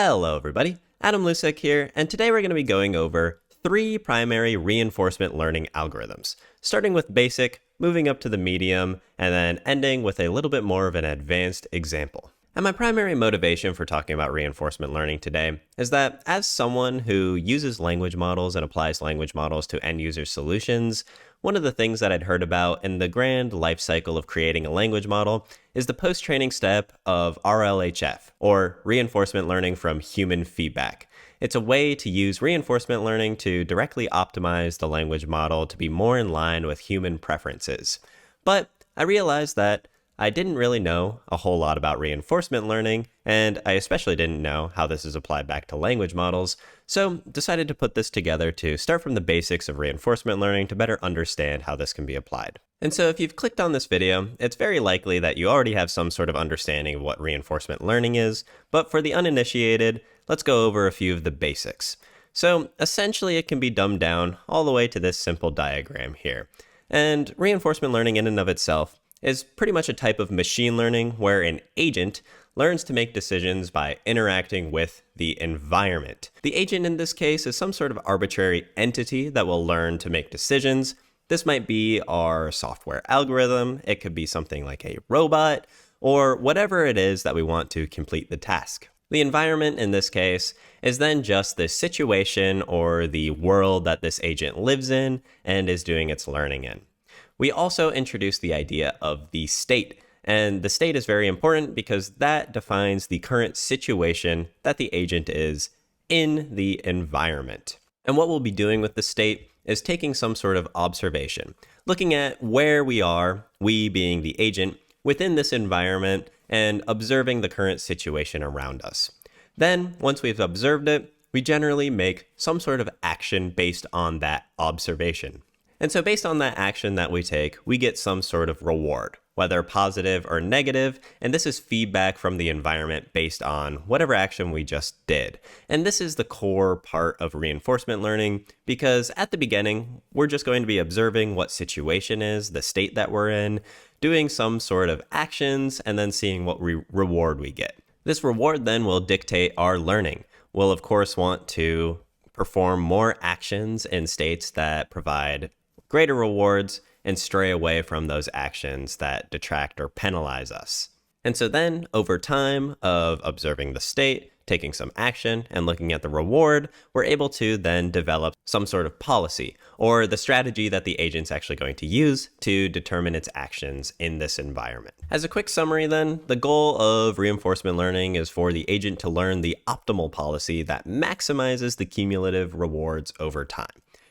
Hello everybody, Adam Lusek here, and today we're going to be going over 3 primary reinforcement learning algorithms, starting with basic, moving up to the medium, and then ending with a little bit more of an advanced example. And my primary motivation for talking about reinforcement learning today is that as someone who uses language models and applies language models to end user solutions, one of the things that I'd heard about in the grand life cycle of creating a language model is the post-training step of RLHF, or reinforcement learning from human feedback. It's a way to use reinforcement learning to directly optimize the language model to be more in line with human preferences. But I realized that I didn't really know a whole lot about reinforcement learning, and I especially didn't know how this is applied back to language models, so decided to put this together to start from the basics of reinforcement learning to better understand how this can be applied. And so if you've clicked on this video, it's very likely that you already have some sort of understanding of what reinforcement learning is, but for the uninitiated, let's go over a few of the basics. So essentially it can be dumbed down all the way to this simple diagram here. And reinforcement learning in and of itself is pretty much a type of machine learning where an agent learns to make decisions by interacting with the environment. The agent in this case is some sort of arbitrary entity that will learn to make decisions. This might be our software algorithm, it could be something like a robot, or whatever it is that we want to complete the task. The environment in this case is then just the situation or the world that this agent lives in and is doing its learning in. We also introduced the idea of the state, and the state is very important because that defines the current situation that the agent is in the environment. And what we'll be doing with the state is taking some sort of observation, looking at where we are, we being the agent, within this environment and observing the current situation around us. Then, once we've observed it, we generally make some sort of action based on that observation. And so based on that action that we take, we get some sort of reward, whether positive or negative, and this is feedback from the environment based on whatever action we just did. And this is the core part of reinforcement learning, because at the beginning, we're just going to be observing what situation is, the state that we're in, doing some sort of actions, and then seeing what reward we get. This reward then will dictate our learning. We'll of course want to perform more actions in states that provide greater rewards and stray away from those actions that detract or penalize us. And so then, over time of observing the state, taking some action, and looking at the reward, we're able to then develop some sort of policy, or the strategy that the agent's actually going to use to determine its actions in this environment. As a quick summary then, the goal of reinforcement learning is for the agent to learn the optimal policy that maximizes the cumulative rewards over time.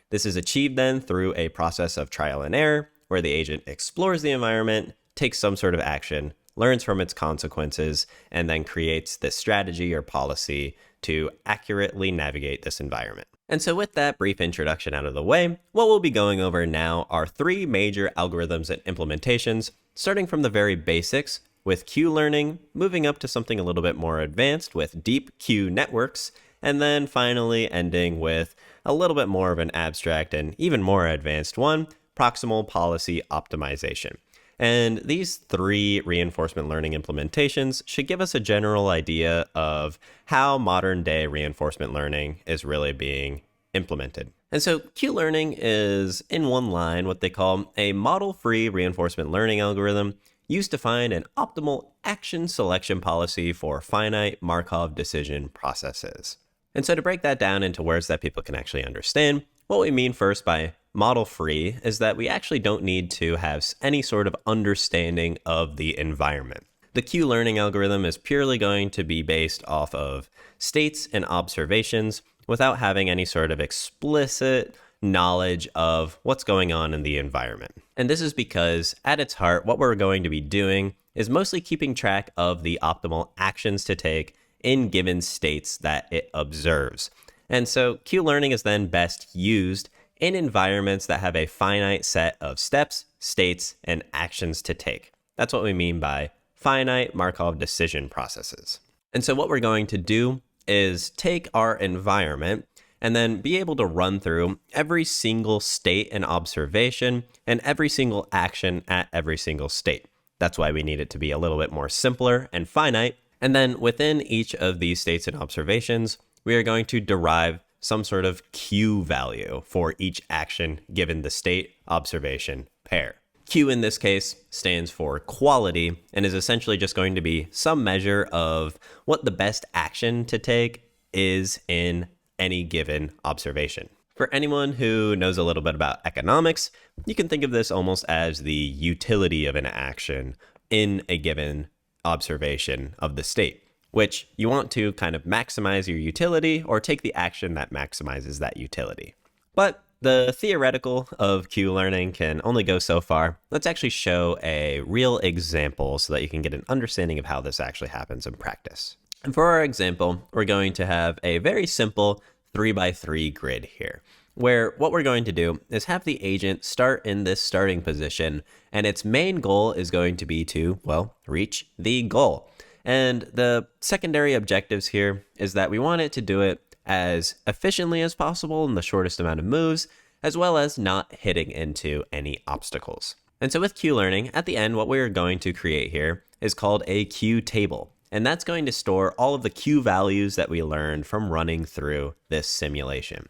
This is achieved then through a process of trial and error, where the agent explores the environment, takes some sort of action, learns from its consequences, and then creates this strategy or policy to accurately navigate this environment. And so with that brief introduction out of the way, what we'll be going over now are 3 major algorithms and implementations, starting from the very basics with Q-learning, moving up to something a little bit more advanced with deep Q networks, and then finally ending with a little bit more of an abstract and even more advanced one, Proximal policy optimization. And these 3 reinforcement learning implementations should give us a general idea of how modern day reinforcement learning is really being implemented. And so Q-learning is, in one line, what they call a model-free reinforcement learning algorithm used to find an optimal action selection policy for finite Markov decision processes. And so to break that down into words that people can actually understand, what we mean first by model-free is that we actually don't need to have any sort of understanding of the environment. The Q-learning algorithm is purely going to be based off of states and observations without having any sort of explicit knowledge of what's going on in the environment. And this is because at its heart, what we're going to be doing is mostly keeping track of the optimal actions to take in given states that it observes. And so Q-learning is then best used in environments that have a finite set of steps, states, and actions to take. That's what we mean by finite Markov decision processes. And so what we're going to do is take our environment and then be able to run through every single state and observation and every single action at every single state. That's why we need it to be a little bit more simpler and finite, And then within each of these states and observations, we are going to derive some sort of Q value for each action given the state observation pair. Q in this case stands for quality and is essentially just going to be some measure of what the best action to take is in any given observation. For anyone who knows a little bit about economics, you can think of this almost as the utility of an action in a given observation of the state, which you want to kind of maximize your utility or take the action that maximizes that utility. But the theoretical of Q learning can only go so far. Let's actually show a real example so that you can get an understanding of how this actually happens in practice. And for our example, we're going to have a very simple 3x3 grid here, where what we're going to do is have the agent start in this starting position, and its main goal is going to be to, well, reach the goal. And the secondary objectives here is that we want it to do it as efficiently as possible in the shortest amount of moves, as well as not hitting into any obstacles. And so with Q learning, at the end, what we're going to create here is called a Q table. And that's going to store all of the Q values that we learned from running through this simulation.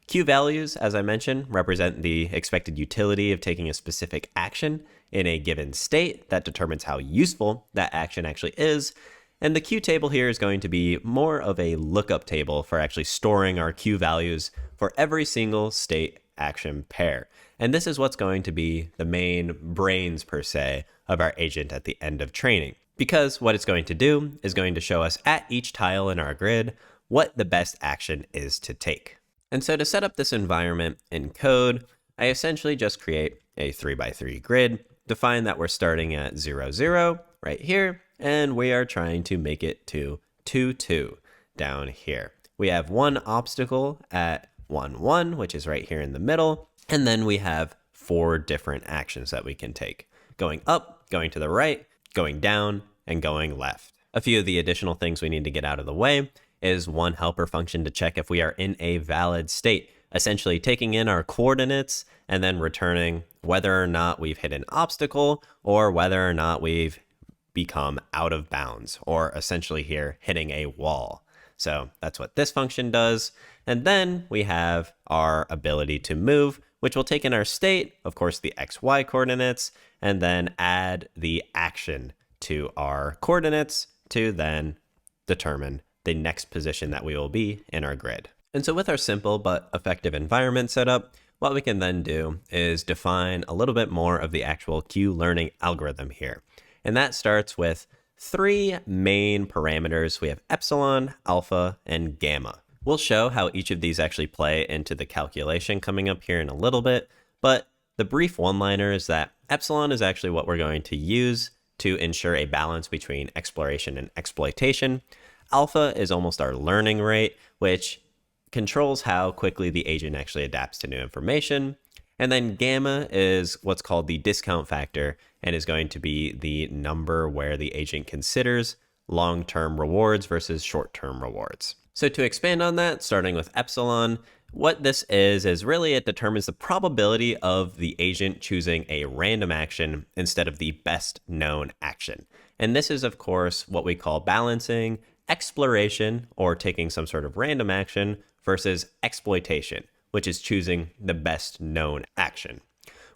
Q values, as I mentioned, represent the expected utility of taking a specific action in a given state that determines how useful that action actually is. And the Q table here is going to be more of a lookup table for actually storing our Q values for every single state action pair. And this is what's going to be the main brains, per se, of our agent at the end of training. Because what it's going to do is going to show us at each tile in our grid what the best action is to take. And so to set up this environment in code, I essentially just create a 3x3 grid, define that we're starting at 0, 0 right here, and we are trying to make it to 2, 2 down here. We have one obstacle at 1, 1, which is right here in the middle, and then we have 4 different actions that we can take. Going up, going to the right, going down, and going left. A few of the additional things we need to get out of the way is one helper function to check if we are in a valid state, essentially taking in our coordinates and then returning whether or not we've hit an obstacle or whether or not we've become out of bounds, or essentially here hitting a wall. So that's what this function does. And then we have our ability to move, which will take in our state, of course, the XY coordinates, and then add the action to our coordinates to then determine the next position that we will be in our grid. And so with our simple but effective environment setup, what we can then do is define a little bit more of the actual Q learning algorithm here. And that starts with 3 main parameters. We have epsilon, alpha, and gamma. We'll show how each of these actually play into the calculation coming up here in a little bit, but the brief one-liner is that epsilon is actually what we're going to use to ensure a balance between exploration and exploitation. Alpha is almost our learning rate, which controls how quickly the agent actually adapts to new information. And then gamma is what's called the discount factor and is going to be the number where the agent considers long-term rewards versus short-term rewards. So to expand on that, starting with epsilon, what this is really it determines the probability of the agent choosing a random action instead of the best known action. And this is, of course, what we call balancing exploration, or taking some sort of random action, versus exploitation, which is choosing the best known action.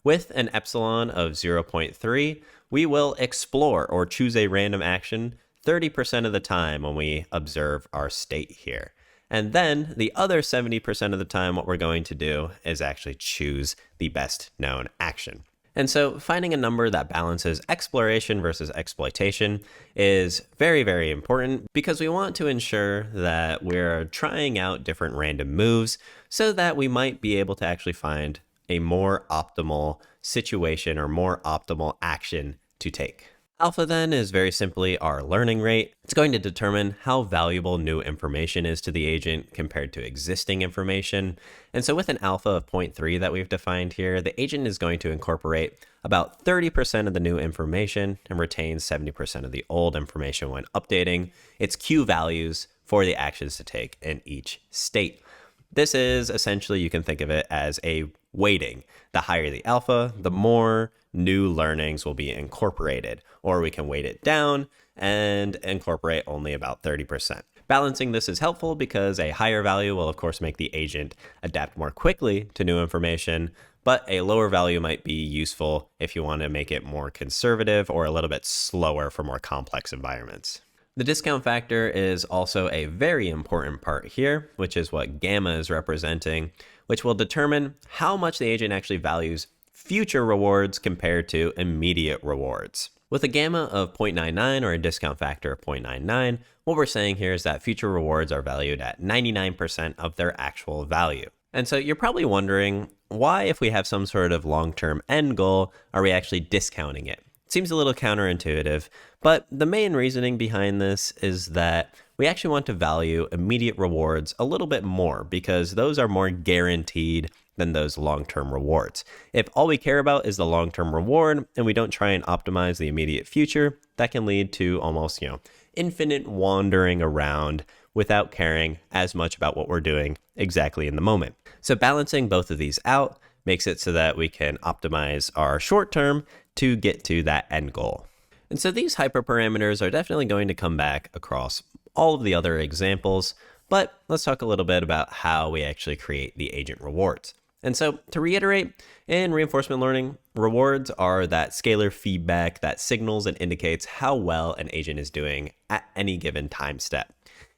With an epsilon of 0.3, we will explore or choose a random action 30% of the time when we observe our state here. And then the other 70% of the time, what we're going to do is actually choose the best known action. And so finding a number that balances exploration versus exploitation is very, very important, because we want to ensure that we're trying out different random moves so that we might be able to actually find a more optimal situation or more optimal action to take. Alpha then is very simply our learning rate. It's going to determine how valuable new information is to the agent compared to existing information. And so with an alpha of 0.3 that we've defined here, the agent is going to incorporate about 30% of the new information and retain 70% of the old information when updating its Q values for the actions to take in each state. This is essentially, you can think of it as a weighting. The higher the alpha, the more new learnings will be incorporated, or we can weight it down and incorporate only about 30%. Balancing this is helpful because a higher value will of course make the agent adapt more quickly to new information, but a lower value might be useful if you want to make it more conservative or a little bit slower for more complex environments. The discount factor is also a very important part here, which is what gamma is representing, which will determine how much the agent actually values future rewards compared to immediate rewards. With a gamma of 0.99 or a discount factor of 0.99, what we're saying here is that future rewards are valued at 99% of their actual value. And so you're probably wondering, why, if we have some sort of long-term end goal, are we actually discounting it? It seems a little counterintuitive, but the main reasoning behind this is that we actually want to value immediate rewards a little bit more because those are more guaranteed than those long-term rewards. If all we care about is the long-term reward and we don't try and optimize the immediate future, that can lead to almost, infinite wandering around without caring as much about what we're doing exactly in the moment. So balancing both of these out makes it so that we can optimize our short term to get to that end goal. And so these hyperparameters are definitely going to come back across all of the other examples, but let's talk a little bit about how we actually create the agent rewards. And so to reiterate, in reinforcement learning, rewards are that scalar feedback that signals and indicates how well an agent is doing at any given time step.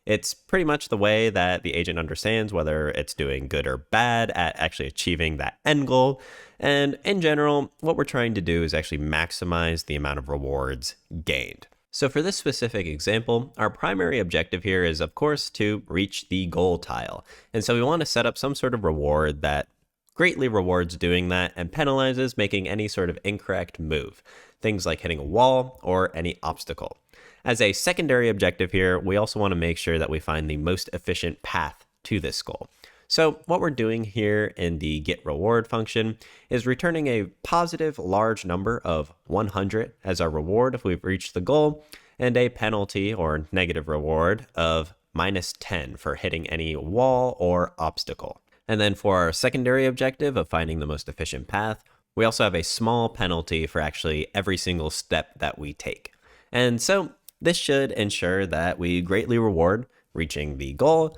It's pretty much the way that the agent understands whether it's doing good or bad at actually achieving that end goal. And in general, what we're trying to do is actually maximize the amount of rewards gained. So for this specific example, our primary objective here is, of course, to reach the goal tile. And so we want to set up some sort of reward that greatly rewards doing that and penalizes making any sort of incorrect move, things like hitting a wall or any obstacle. As a secondary objective here, we also want to make sure that we find the most efficient path to this goal. So what we're doing here in the getReward function is returning a positive large number of 100 as our reward if we've reached the goal, and a penalty or negative reward of -10 for hitting any wall or obstacle. And then for our secondary objective of finding the most efficient path, we also have a small penalty for actually every single step that we take. And so this should ensure that we greatly reward reaching the goal,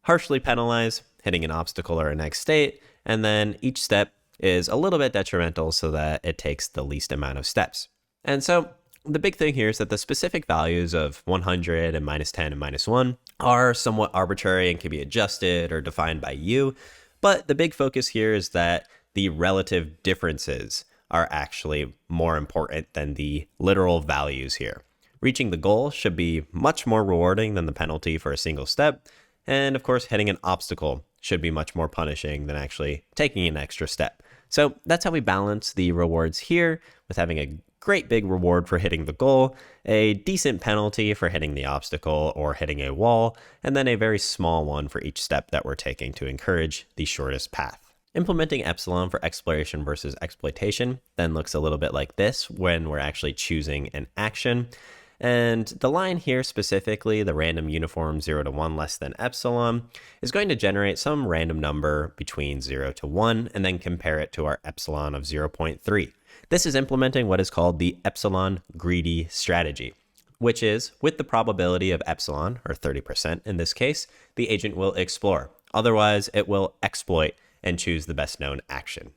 harshly penalize hitting an obstacle or a next state, and then each step is a little bit detrimental so that it takes the least amount of steps. And so the big thing here is that the specific values of 100 and -10 and -1 are somewhat arbitrary and can be adjusted or defined by you. But the big focus here is that the relative differences are actually more important than the literal values here. Reaching the goal should be much more rewarding than the penalty for a single step. And of course, hitting an obstacle should be much more punishing than actually taking an extra step. So that's how we balance the rewards here, with having a great big reward for hitting the goal, a decent penalty for hitting the obstacle or hitting a wall, and then a very small one for each step that we're taking to encourage the shortest path. Implementing epsilon for exploration versus exploitation then looks a little bit like this when we're actually choosing an action. And the line here specifically, the random uniform 0 to 1 less than epsilon, is going to generate some random number between 0 to 1 and then compare it to our epsilon of 0.3. This is implementing what is called the epsilon greedy strategy, which is with the probability of epsilon, or 30% in this case, the agent will explore. Otherwise, it will exploit and choose the best known action.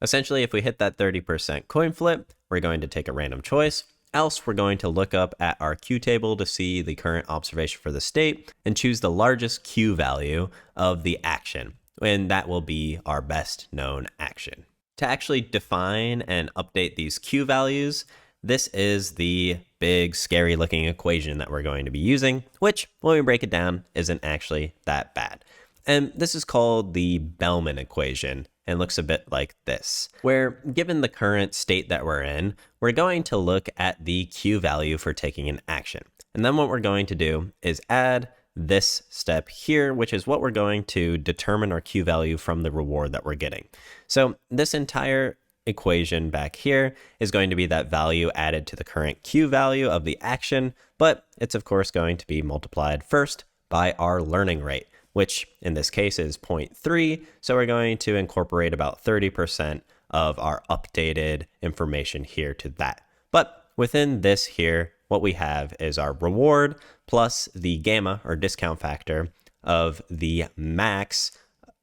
Essentially, if we hit that 30% coin flip, we're going to take a random choice. Else, we're going to look up at our Q table to see the current observation for the state and choose the largest Q value of the action, and that will be our best known action. To actually define and update these Q values, this is the big scary looking equation that we're going to be using, which when we break it down isn't actually that bad. And this is called the Bellman equation and looks a bit like this, where given the current state that we're in, we're going to look at the Q value for taking an action. And then what we're going to do is add this step here, which is what we're going to determine our Q value from the reward that we're getting. So this entire equation back here is going to be that value added to the current Q value of the action, but it's of course going to be multiplied first by our learning rate, which in this case is 0.3. So we're going to incorporate about 30% of our updated information here to that. But within this here, what we have is our reward plus the gamma or discount factor of the max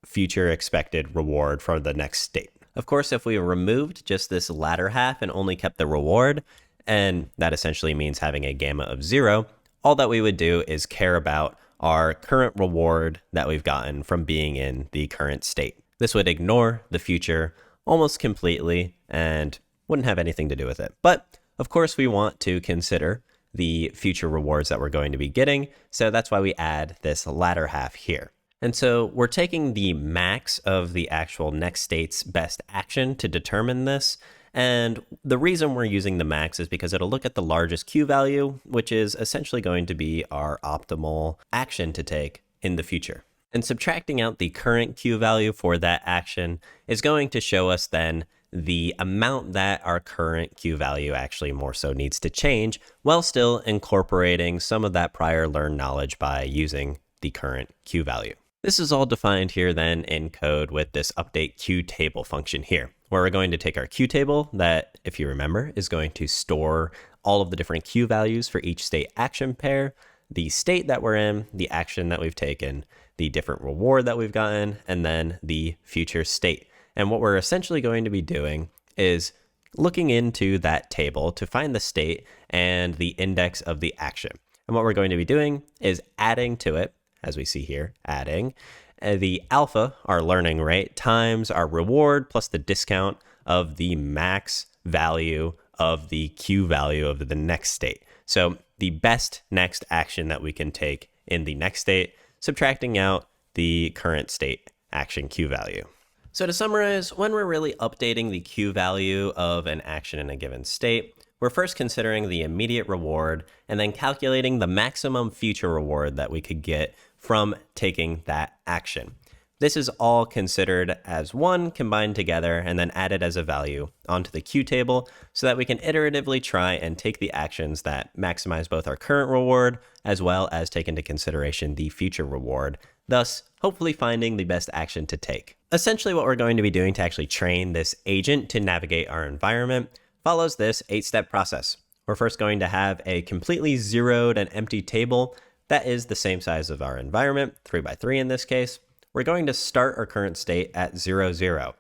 future expected reward for the next state. Of course, if we removed just this latter half and only kept the reward, and that essentially means having a gamma of 0, all that we would do is care about our current reward that we've gotten from being in the current state. This would ignore the future almost completely and wouldn't have anything to do with it. But of course, we want to consider the future rewards that we're going to be getting, so that's why we add this latter half here. And so we're taking the max of the actual next state's best action to determine this. And the reason we're using the max is because it'll look at the largest Q value, which is essentially going to be our optimal action to take in the future. And subtracting out the current Q value for that action is going to show us then the amount that our current Q value actually more so needs to change, while still incorporating some of that prior learned knowledge by using the current Q value. This is all defined here then in code with this update Q table function here, where we're going to take our Q table that, if you remember, is going to store all of the different Q values for each state action pair, the state that we're in, the action that we've taken, the different reward that we've gotten, and then the future state. And what we're essentially going to be doing is looking into that table to find the state and the index of the action. And what we're going to be doing is adding to it, as we see here, adding the alpha, our learning rate, times our reward plus the discount of the max value of the Q value of the next state. So the best next action that we can take in the next state, subtracting out the current state action Q value. So to summarize, when we're really updating the Q value of an action in a given state, we're first considering the immediate reward and then calculating the maximum future reward that we could get from taking that action. This is all considered as one combined together and then added as a value onto the Q table so that we can iteratively try and take the actions that maximize both our current reward as well as take into consideration the future reward, thus hopefully finding the best action to take. Essentially what we're going to be doing to actually train this agent to navigate our environment follows this 8-step process. We're first going to have a completely zeroed and empty table that is the same size of our environment, 3 by 3 in this case. We're going to start our current state at 0, 0.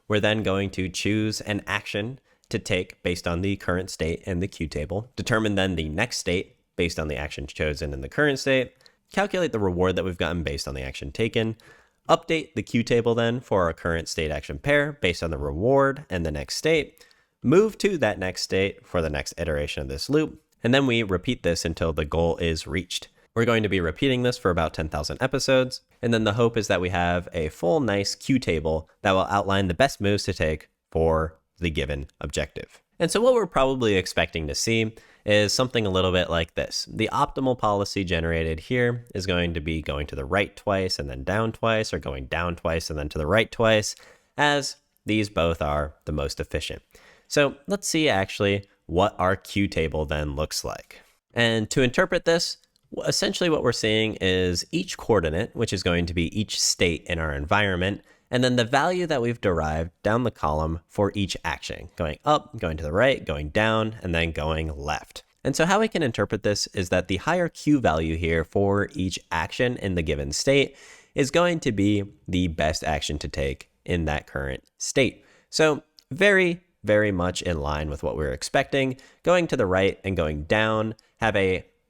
We're then going to choose an action to take based on the current state in the Q table, determine then the next state based on the action chosen in the current state, calculate the reward that we've gotten based on the action taken, update the Q table then for our current state action pair based on the reward and the next state, move to that next state for the next iteration of this loop, and then we repeat this until the goal is reached. We're going to be repeating this for about 10,000 episodes, and then the hope is that we have a full nice Q table that will outline the best moves to take for the given objective. And so what we're probably expecting to see is something a little bit like this. The optimal policy generated here is going to be going to the right twice and then down twice, or going down twice and then to the right twice, as these both are the most efficient. So let's see actually what our Q table then looks like. And to interpret this, essentially what we're seeing is each coordinate, which is going to be each state in our environment, and then the value that we've derived down the column for each action, going up, going to the right, going down, and then going left. And so how we can interpret this is that the higher Q value here for each action in the given state is going to be the best action to take in that current state. So very, very much in line with what we're expecting. Going to the right and going down have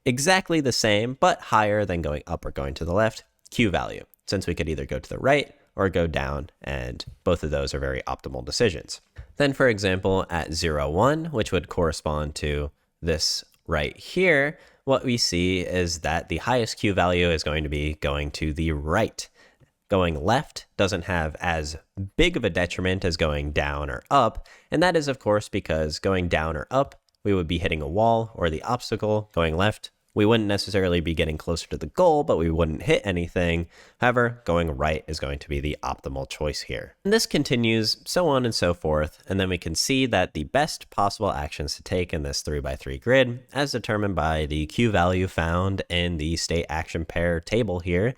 exactly the same, but higher than going up or going to the left Q value, since we could either go to the right or go down, and both of those are very optimal decisions. Then, for example, at 0, 1, which would correspond to this right here, what we see is that the highest Q value is going to be going to the right. Going left doesn't have as big of a detriment as going down or up, and that is, of course, because going down or up, we would be hitting a wall or the obstacle. Going left, we wouldn't necessarily be getting closer to the goal, but we wouldn't hit anything. However, going right is going to be the optimal choice here. And this continues so on and so forth, and then we can see that the best possible actions to take in this 3 by 3 grid, as determined by the Q value found in the state action pair table here,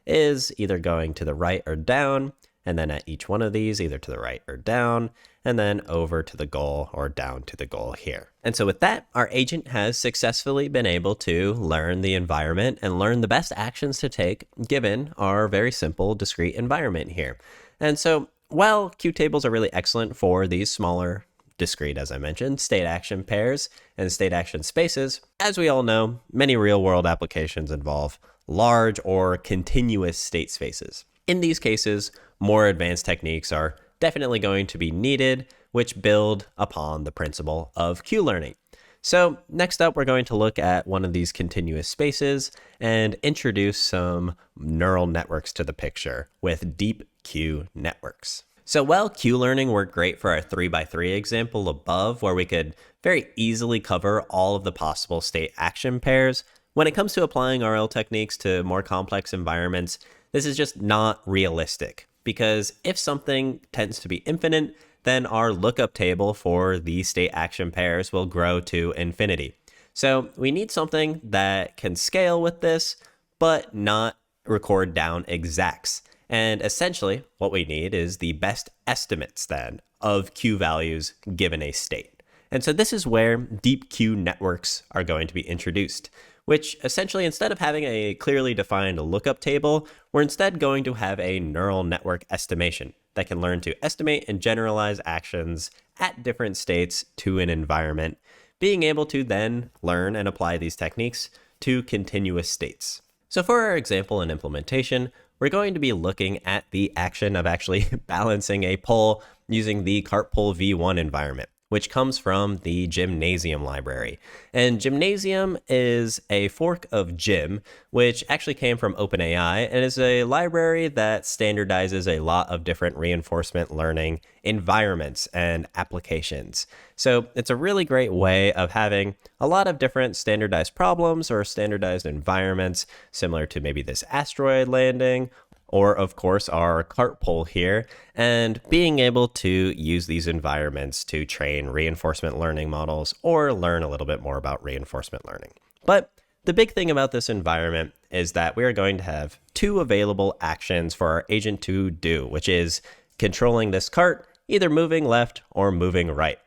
is either going to the right or down, and then at each one of these, either to the right or down, and then over to the goal or down to the goal here. And so with that, our agent has successfully been able to learn the environment and learn the best actions to take given our very simple discrete environment here. And so while Q tables are really excellent for these smaller discrete, as I mentioned, state action pairs and state action spaces, as we all know, many real world applications involve large or continuous state spaces. In these cases, more advanced techniques are definitely going to be needed, which build upon the principle of Q learning. So next up, we're going to look at one of these continuous spaces and introduce some neural networks to the picture with deep Q networks. So while Q learning worked great for our 3x3 example above, where we could very easily cover all of the possible state action pairs, when it comes to applying RL techniques to more complex environments, this is just not realistic, because if something tends to be infinite, then our lookup table for the state action pairs will grow to infinity. So we need something that can scale with this, but not record down exacts. And essentially, what we need is the best estimates then of Q values given a state. And so this is where deep Q networks are going to be introduced, which essentially, instead of having a clearly defined lookup table, we're instead going to have a neural network estimation that can learn to estimate and generalize actions at different states to an environment, being able to then learn and apply these techniques to continuous states. So for our example and implementation, we're going to be looking at the action of actually balancing a pole using the cart pole v1 environment, which comes from the Gymnasium library. And Gymnasium is a fork of Gym, which actually came from OpenAI and is a library that standardizes a lot of different reinforcement learning environments and applications. So it's a really great way of having a lot of different standardized problems or standardized environments, similar to maybe this asteroid landing, or of course our cart pole here, and being able to use these environments to train reinforcement learning models or learn a little bit more about reinforcement learning. But the big thing about this environment is that we are going to have two available actions for our agent to do, which is controlling this cart, either moving left or moving right.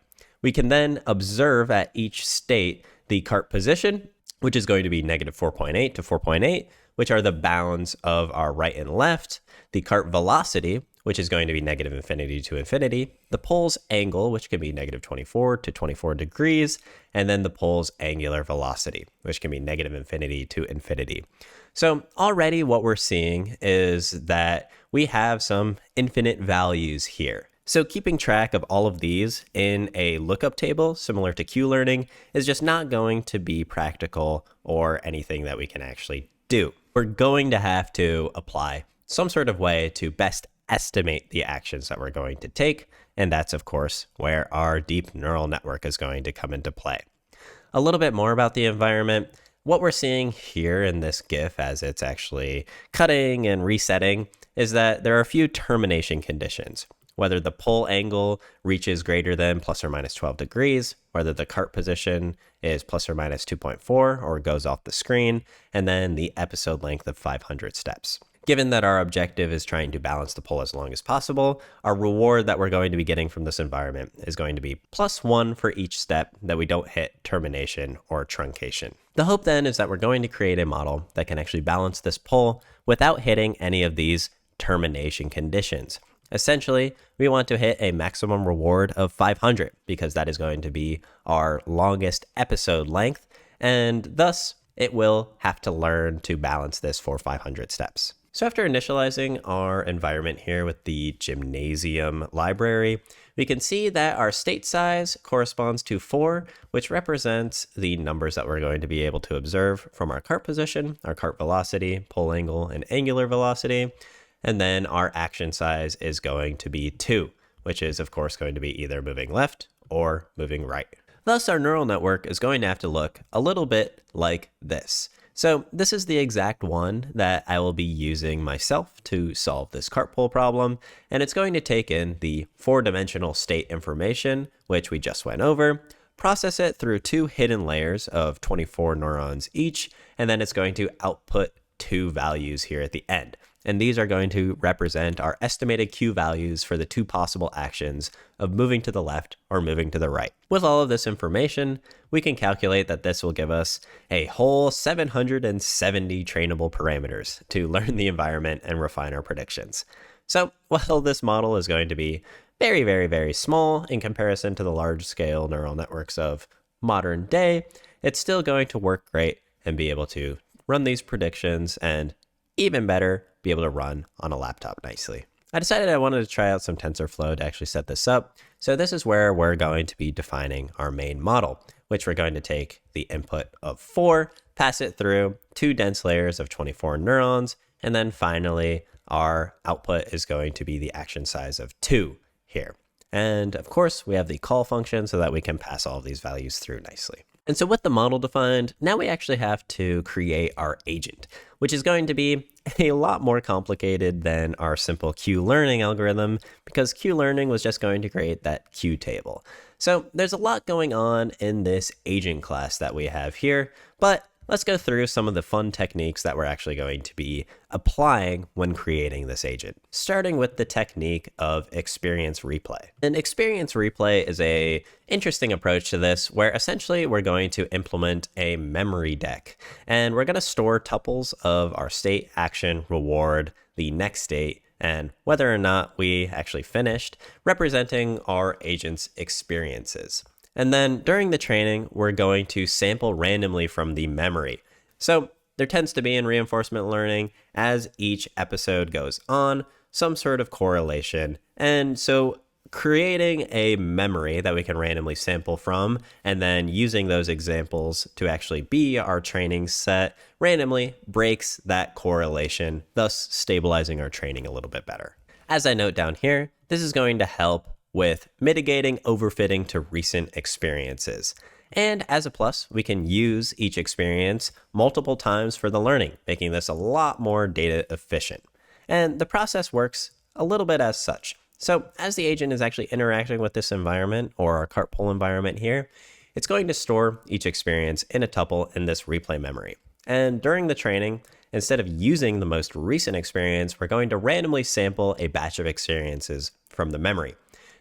We can then observe at each state the cart position, which is going to be negative 4.8 to 4.8, which are the bounds of our right and left, the cart velocity, which is going to be negative infinity to infinity, the pole's angle, which can be negative 24 to 24 degrees, and then the pole's angular velocity, which can be negative infinity to infinity. So already what we're seeing is that we have some infinite values here. So keeping track of all of these in a lookup table, similar to Q learning, is just not going to be practical or anything that we can actually do. We're going to have to apply some sort of way to best estimate the actions that we're going to take, and that's of course where our deep neural network is going to come into play. A little bit more about the environment. What we're seeing here in this GIF as it's actually cutting and resetting is that there are a few termination conditions. Whether the pole angle reaches greater than plus or minus 12 degrees, whether the cart position is plus or minus 2.4 or goes off the screen, and then the episode length of 500 steps. Given that our objective is trying to balance the pole as long as possible, our reward that we're going to be getting from this environment is going to be +1 for each step that we don't hit termination or truncation. The hope then is that we're going to create a model that can actually balance this pole without hitting any of these termination conditions. Essentially, we want to hit a maximum reward of 500 because that is going to be our longest episode length, and thus it will have to learn to balance this for 500 steps. So after initializing our environment here with the Gymnasium library, we can see that our state size corresponds to 4, which represents the numbers that we're going to be able to observe from our cart position, our cart velocity, pole angle, and angular velocity. And then our action size is going to be 2, which is of course going to be either moving left or moving right. Thus, our neural network is going to have to look a little bit like this. So this is the exact one that I will be using myself to solve this cart pole problem. And it's going to take in the 4-dimensional state information, which we just went over, process it through 2 hidden layers of 24 neurons each, and then it's going to output 2 values here at the end. and these are going to represent our estimated Q values for the two possible actions of moving to the left or moving to the right. With all of this information, we can calculate that this will give us a whole 770 trainable parameters to learn the environment and refine our predictions. So while this model is going to be very, very, very small in comparison to the large-scale neural networks of modern day, it's still going to work great and be able to run these predictions and, even better, be able to run on a laptop nicely. I decided I wanted to try out some TensorFlow to actually set this up. So this is where we're going to be defining our main model, which we're going to take the input of 4, pass it through 2 dense layers of 24 neurons, and then finally our output is going to be the action size of 2 here. And of course, we have the call function so that we can pass all of these values through nicely. And so with the model defined, now we actually have to create our agent, which is going to be a lot more complicated than our simple Q-learning algorithm, because Q-learning was just going to create that Q table. So there's a lot going on in this agent class that we have here, but let's go through some of the fun techniques that we're actually going to be applying when creating this agent, starting with the technique of experience replay. And experience replay is an interesting approach to this, where essentially we're going to implement a memory deck, and we're going to store tuples of our state, action, reward, the next state, and whether or not we actually finished, representing our agent's experiences. And then during the training, we're going to sample randomly from the memory. So there tends to be in reinforcement learning, as each episode goes on, some sort of correlation. And so creating a memory that we can randomly sample from, and then using those examples to actually be our training set randomly breaks that correlation, thus stabilizing our training a little bit better. As I note down here, this is going to help with mitigating overfitting to recent experiences. And as a plus, we can use each experience multiple times for the learning, making this a lot more data efficient. And the process works a little bit as such. So as the agent is actually interacting with this environment, or our cart pull environment here, it's going to store each experience in a tuple in this replay memory. And during the training, instead of using the most recent experience, we're going to randomly sample a batch of experiences from the memory.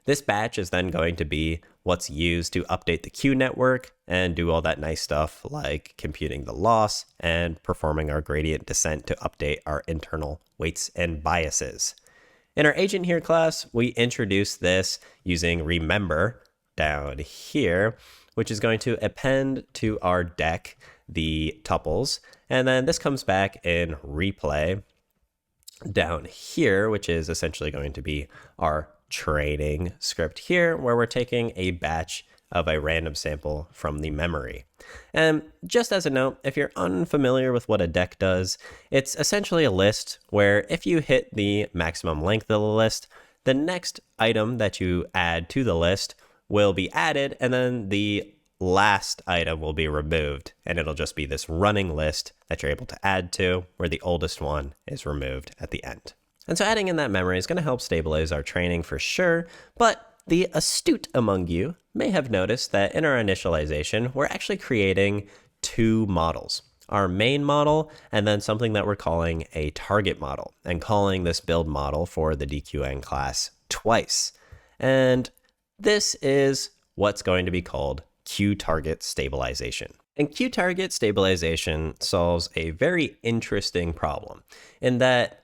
This batch is then going to be what's used to update the Q network and do all that nice stuff like computing the loss and performing our gradient descent to update our internal weights and biases. In our agent here class, we introduce this using remember down here, which is going to append to our deck the tuples. And then this comes back in replay down here, which is essentially going to be our training script here, where we're taking a batch of a random sample from the memory. And just as a note, if you're unfamiliar with what a deck does, it's essentially a list where if you hit the maximum length of the list, the next item that you add to the list will be added, and then the last item will be removed, and it'll just be this running list that you're able to add to, where the oldest one is removed at the end. And so adding in that memory is going to help stabilize our training for sure, but the astute among you may have noticed that in our initialization, we're actually creating 2 models. Our main model, and then something that we're calling a target model, and calling this build model for the DQN class twice. And this is what's going to be called Q-target stabilization. And Q-target stabilization solves a very interesting problem in that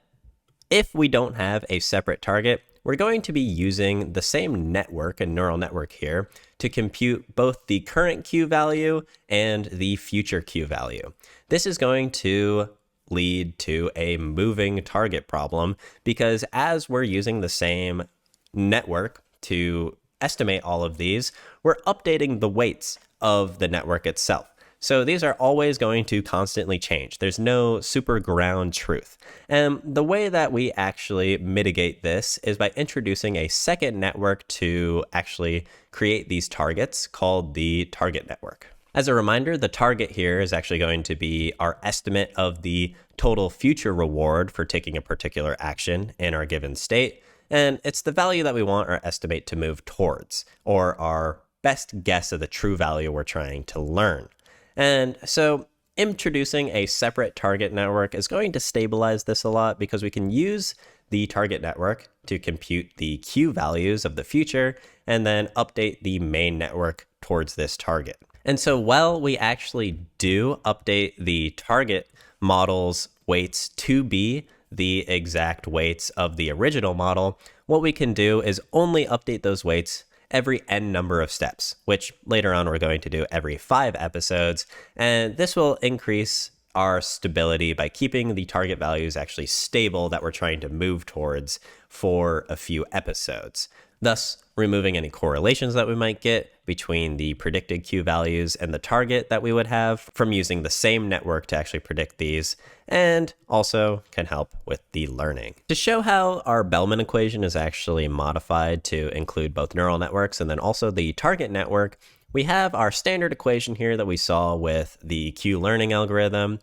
if we don't have a separate target, we're going to be using the same network, a neural network here, to compute both the current Q value and the future Q value. This is going to lead to a moving target problem, because as we're using the same network to estimate all of these, we're updating the weights of the network itself. So these are always going to constantly change. There's no super ground truth. And the way that we actually mitigate this is by introducing a second network to actually create these targets called the target network. As a reminder, the target here is actually going to be our estimate of the total future reward for taking a particular action in our given state. And it's the value that we want our estimate to move towards, or our best guess of the true value we're trying to learn. And so introducing a separate target network is going to stabilize this a lot because we can use the target network to compute the Q values of the future and then update the main network towards this target. And so while we actually do update the target model's weights to be the exact weights of the original model, what we can do is only update those weights every n number of steps, which later on we're going to do every 5 episodes. And this will increase our stability by keeping the target values actually stable that we're trying to move towards for a few episodes, thus removing any correlations that we might get between the predicted Q values and the target that we would have from using the same network to actually predict these, and also can help with the learning. To show how our Bellman equation is actually modified to include both neural networks and then also the target network, we have our standard equation here that we saw with the Q learning algorithm,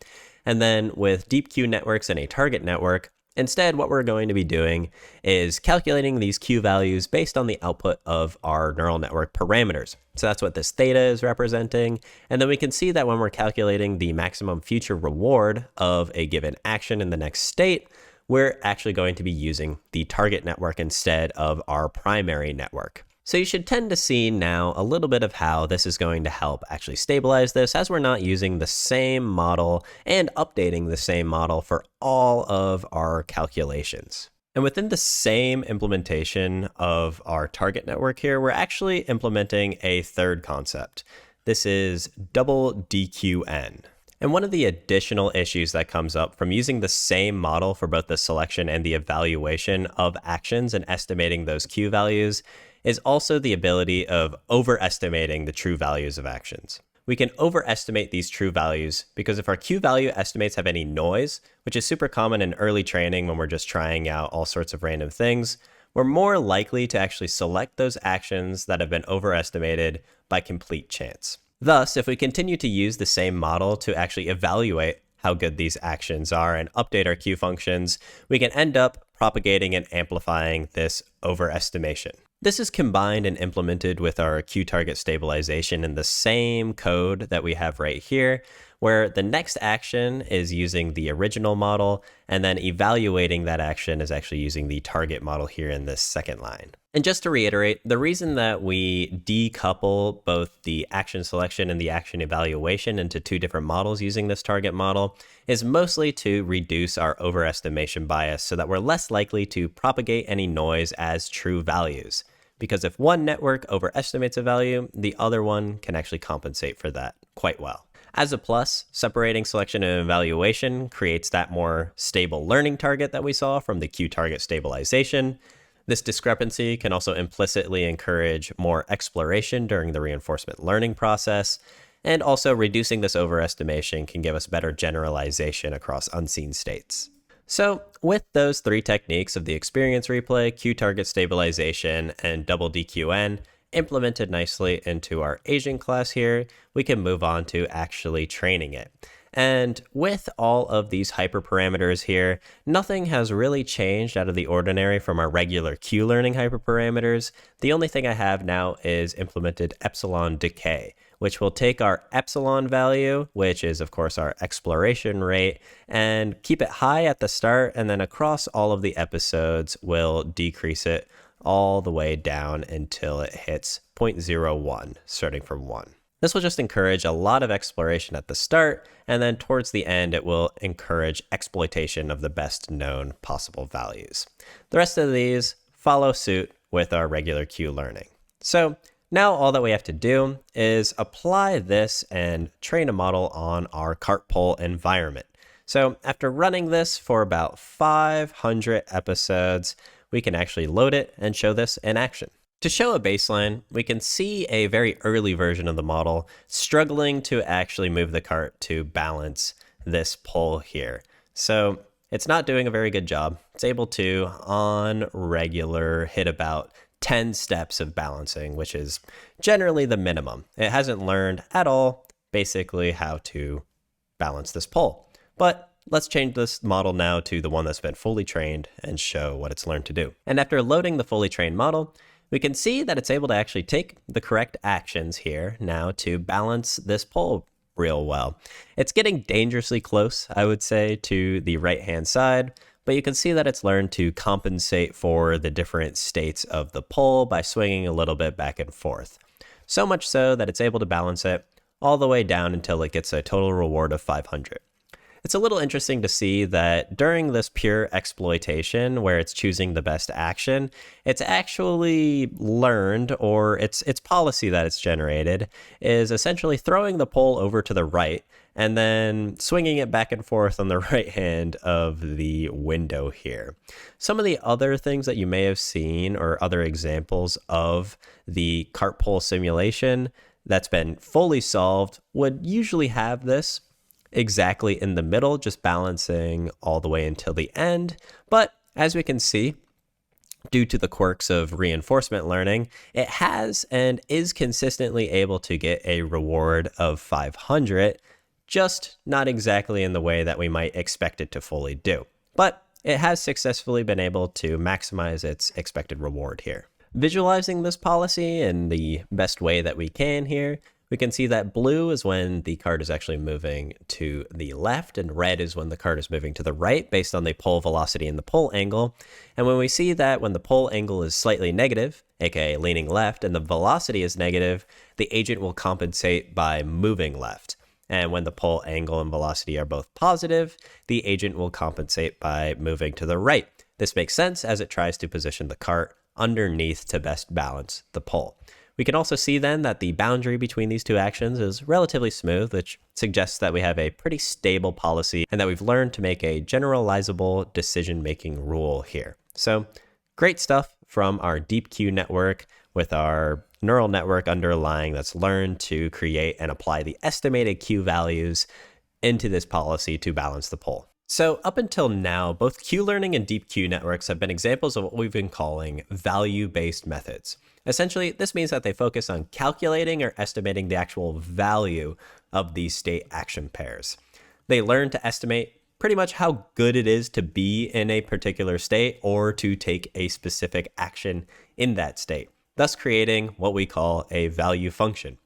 and then with deep Q networks and a target network. Instead, what we're going to be doing is calculating these Q values based on the output of our neural network parameters. So that's what this theta is representing. And then we can see that when we're calculating the maximum future reward of a given action in the next state, we're actually going to be using the target network instead of our primary network. So you should tend to see now a little bit of how this is going to help actually stabilize this, as we're not using the same model and updating the same model for all of our calculations. And within the same implementation of our target network here, we're actually implementing a third concept. This is double DQN. And one of the additional issues that comes up from using the same model for both the selection and the evaluation of actions and estimating those Q values is also the ability of overestimating the true values of actions. We can overestimate these true values because if our Q value estimates have any noise, which is super common in early training when we're just trying out all sorts of random things, we're more likely to actually select those actions that have been overestimated by complete chance. Thus, if we continue to use the same model to actually evaluate how good these actions are and update our Q functions, we can end up propagating and amplifying this overestimation. This is combined and implemented with our Q target stabilization in the same code that we have right here, where the next action is using the original model, and then evaluating that action is actually using the target model here in this second line. And just to reiterate, the reason that we decouple both the action selection and the action evaluation into 2 different models using this target model is mostly to reduce our overestimation bias so that we're less likely to propagate any noise as true values. Because if one network overestimates a value, the other one can actually compensate for that quite well. As a plus, separating selection and evaluation creates that more stable learning target that we saw from the Q target stabilization. This discrepancy can also implicitly encourage more exploration during the reinforcement learning process, and also reducing this overestimation can give us better generalization across unseen states. So with those 3 techniques of the experience replay, Q target stabilization, and double DQN implemented nicely into our agent class here, we can move on to actually training it. And with all of these hyperparameters here, nothing has really changed out of the ordinary from our regular Q learning hyperparameters. The only thing I have now is implemented epsilon decay, which will take our epsilon value, which is of course our exploration rate, and keep it high at the start, and then across all of the episodes will decrease it all the way down until it hits 0.01, starting from 1. This will just encourage a lot of exploration at the start, and then towards the end, it will encourage exploitation of the best known possible values. The rest of these follow suit with our regular Q learning. So now all that we have to do is apply this and train a model on our cart pole environment. So after running this for about 500 episodes, we can actually load it and show this in action. To show a baseline, we can see a very early version of the model struggling to actually move the cart to balance this pole here. So it's not doing a very good job. It's able to, on regular, hit about 10 steps of balancing, which is generally the minimum. It hasn't learned at all, basically, how to balance this pole. But let's change this model now to the one that's been fully trained and show what it's learned to do. And after loading the fully trained model, we can see that it's able to actually take the correct actions here now to balance this pole real well. It's getting dangerously close, I would say, to the right-hand side, but you can see that it's learned to compensate for the different states of the pole by swinging a little bit back and forth. So much so that it's able to balance it all the way down until it gets a total reward of 500. It's a little interesting to see that during this pure exploitation, where it's choosing the best action, it's actually learned, or its policy that it's generated is essentially throwing the pole over to the right and then swinging it back and forth on the right hand of the window here. Some of the other things that you may have seen, or other examples of the cart pole simulation that's been fully solved, would usually have this exactly in the middle, just balancing all the way until the end. But as we can see, due to the quirks of reinforcement learning, it has and is consistently able to get a reward of 500, just not exactly in the way that we might expect it to fully do. But it has successfully been able to maximize its expected reward here. Visualizing this policy in the best way that we can here, we can see that blue is when the card is actually moving to the left, and red is when the card is moving to the right based on the pole velocity and the pole angle. And when we see that when the pole angle is slightly negative, aka leaning left, and the velocity is negative, the agent will compensate by moving left. And when the pole angle and velocity are both positive, the agent will compensate by moving to the right. This makes sense as it tries to position the cart underneath to best balance the pole. We can also see then that the boundary between these two actions is relatively smooth, which suggests that we have a pretty stable policy and that we've learned to make a generalizable decision-making rule here. So great stuff from our deep Q network with our neural network underlying that's learned to create and apply the estimated Q values into this policy to balance the pole. So up until now, both Q-learning and deep Q networks have been examples of what we've been calling value-based methods. Essentially, this means that they focus on calculating or estimating the actual value of these state action pairs. They learn to estimate pretty much how good it is to be in a particular state or to take a specific action in that state, thus creating what we call a value function.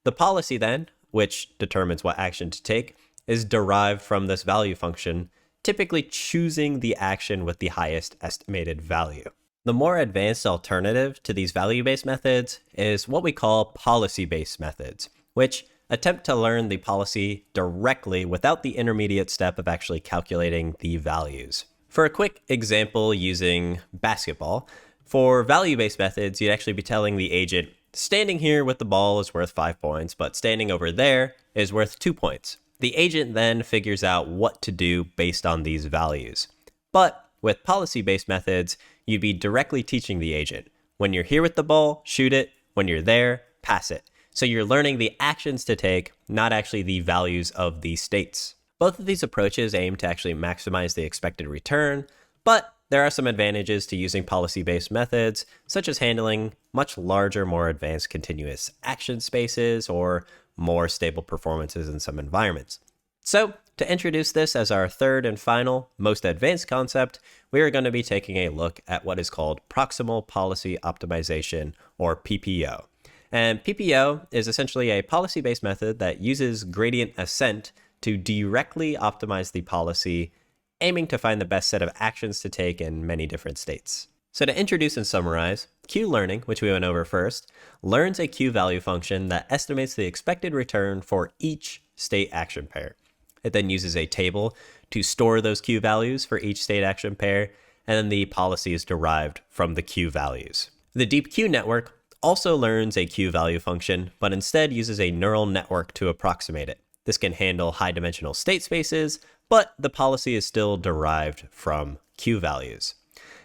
The policy then, which determines what action to take, is derived from this value function, typically choosing the action with the highest estimated value. The more advanced alternative to these value-based methods is what we call policy-based methods, which attempt to learn the policy directly without the intermediate step of actually calculating the values. For a quick example using basketball, for value-based methods, you'd actually be telling the agent, standing here with the ball is worth 5 points, but standing over there is worth 2 points. The agent then figures out what to do based on these values. But with policy-based methods, you'd be directly teaching the agent. When you're here with the ball, shoot it. When you're there, pass it. So you're learning the actions to take, not actually the values of these states. Both of these approaches aim to actually maximize the expected return, but there are some advantages to using policy-based methods, such as handling much larger, more advanced continuous action spaces or more stable performances in some environments. So, to introduce this as our third and final, most advanced concept, we are going to be taking a look at what is called Proximal Policy Optimization, or PPO. And PPO is essentially a policy-based method that uses gradient ascent to directly optimize the policy, aiming to find the best set of actions to take in many different states. So to introduce and summarize, Q-learning, which we went over first, learns a Q value function that estimates the expected return for each state action pair. It then uses a table to store those Q values for each state action pair, and then the policy is derived from the Q values. The deep Q network also learns a Q value function, but instead uses a neural network to approximate it. This can handle high-dimensional state spaces, but the policy is still derived from Q values.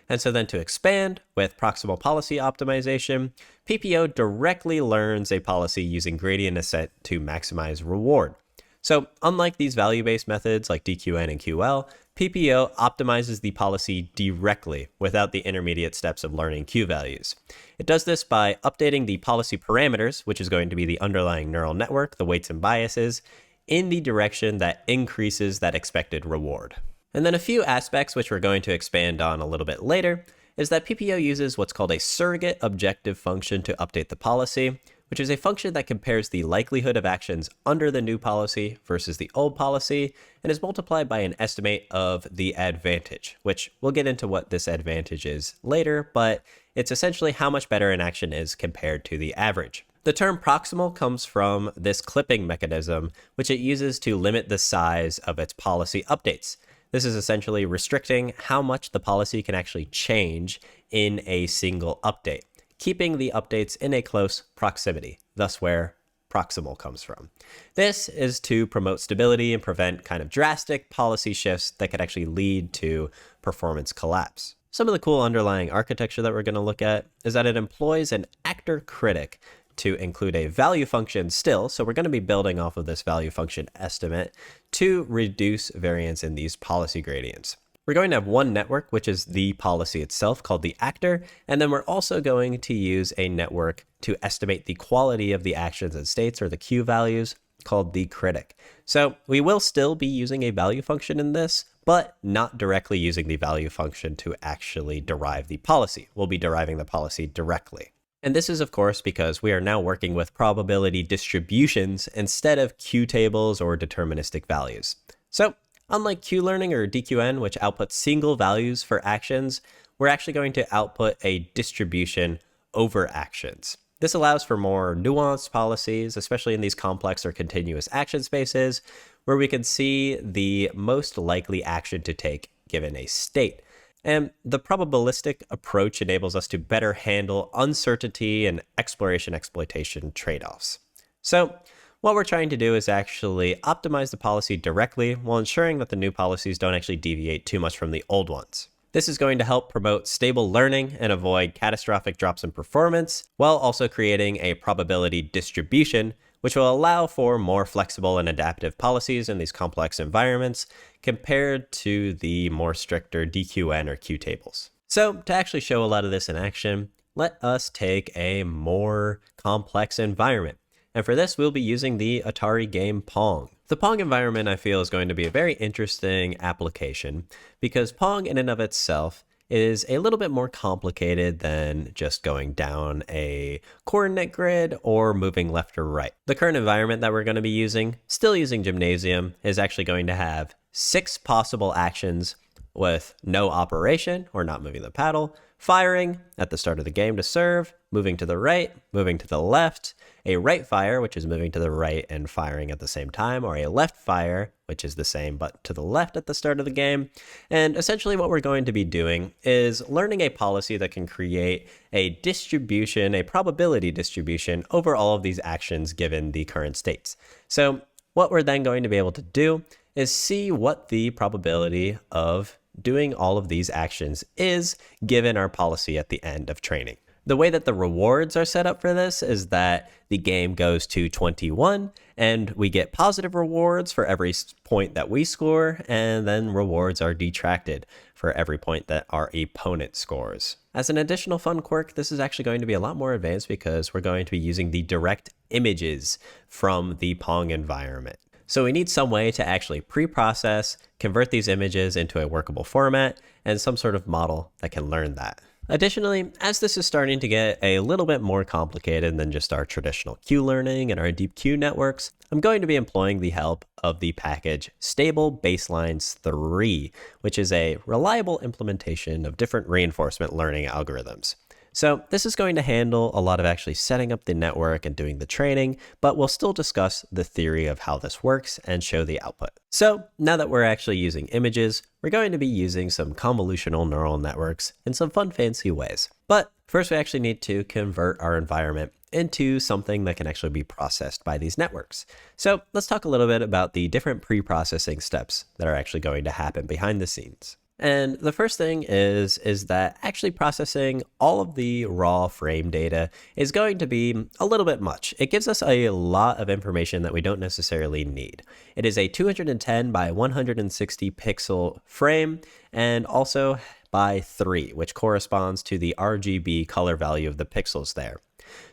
And so then to expand with proximal policy optimization, PPO directly learns a policy using gradient ascent to maximize reward. So unlike these value-based methods like DQN and QL, PPO optimizes the policy directly without the intermediate steps of learning Q values. It does this by updating the policy parameters, which is going to be the underlying neural network, the weights and biases, in the direction that increases that expected reward. And then a few aspects which we're going to expand on a little bit later is that PPO uses what's called a surrogate objective function to update the policy, which is a function that compares the likelihood of actions under the new policy versus the old policy, and is multiplied by an estimate of the advantage, which we'll get into what this advantage is later, but it's essentially how much better an action is compared to the average. The term proximal comes from this clipping mechanism, which it uses to limit the size of its policy updates. This is essentially restricting how much the policy can actually change in a single update, keeping the updates in a close proximity, thus where proximal comes from. This is to promote stability and prevent kind of drastic policy shifts that could actually lead to performance collapse. Some of the cool underlying architecture that we're going to look at is that it employs an actor critic to include a value function still, so we're going to be building off of this value function estimate to reduce variance in these policy gradients. We're going to have one network, which is the policy itself, called the actor, and then we're also going to use a network to estimate the quality of the actions and states, or the Q values, called the critic. So we will still be using a value function in this, but not directly using the value function to actually derive the policy. We'll be deriving the policy directly. And this is, of course, because we are now working with probability distributions instead of Q tables or deterministic values. So unlike Q-learning or DQN, which outputs single values for actions, we're actually going to output a distribution over actions. This allows for more nuanced policies, especially in these complex or continuous action spaces, where we can see the most likely action to take given a state. And the probabilistic approach enables us to better handle uncertainty and exploration-exploitation trade-offs. So what we're trying to do is actually optimize the policy directly while ensuring that the new policies don't actually deviate too much from the old ones. This is going to help promote stable learning and avoid catastrophic drops in performance, while also creating a probability distribution, which will allow for more flexible and adaptive policies in these complex environments compared to the more stricter DQN or Q tables. So to actually show a lot of this in action, let us take a more complex environment. And for this, we'll be using the Atari game Pong. The Pong environment, I feel, is going to be a very interesting application because Pong in and of itself is a little bit more complicated than just going down a coordinate grid or moving left or right. The current environment that we're going to be using, still using Gymnasium, is actually going to have 6 possible actions with no operation or not moving the paddle, firing at the start of the game to serve, moving to the right, moving to the left, a right fire, which is moving to the right and firing at the same time, or a left fire, which is the same but to the left at the start of the game. And essentially what we're going to be doing is learning a policy that can create a distribution, a probability distribution over all of these actions given the current states. So what we're then going to be able to do is see what the probability of doing all of these actions is given our policy at the end of training. The way that the rewards are set up for this is that the game goes to 21 and we get positive rewards for every point that we score, and then rewards are detracted for every point that our opponent scores. As an additional fun quirk, this is actually going to be a lot more advanced because we're going to be using the direct images from the Pong environment. So we need some way to actually pre-process, convert these images into a workable format, and some sort of model that can learn that. Additionally, as this is starting to get a little bit more complicated than just our traditional Q learning and our deep Q networks, I'm going to be employing the help of the package Stable Baselines 3, which is a reliable implementation of different reinforcement learning algorithms. So this is going to handle a lot of actually setting up the network and doing the training, but we'll still discuss the theory of how this works and show the output. So now that we're actually using images, we're going to be using some convolutional neural networks in some fun, fancy ways. But first we actually need to convert our environment into something that can actually be processed by these networks. So let's talk a little bit about the different pre-processing steps that are actually going to happen behind the scenes. And the first thing is that actually processing all of the raw frame data is going to be a little bit much. It gives us a lot of information that we don't necessarily need. It is a 210 by 160 pixel frame and also by 3, which corresponds to the RGB color value of the pixels there.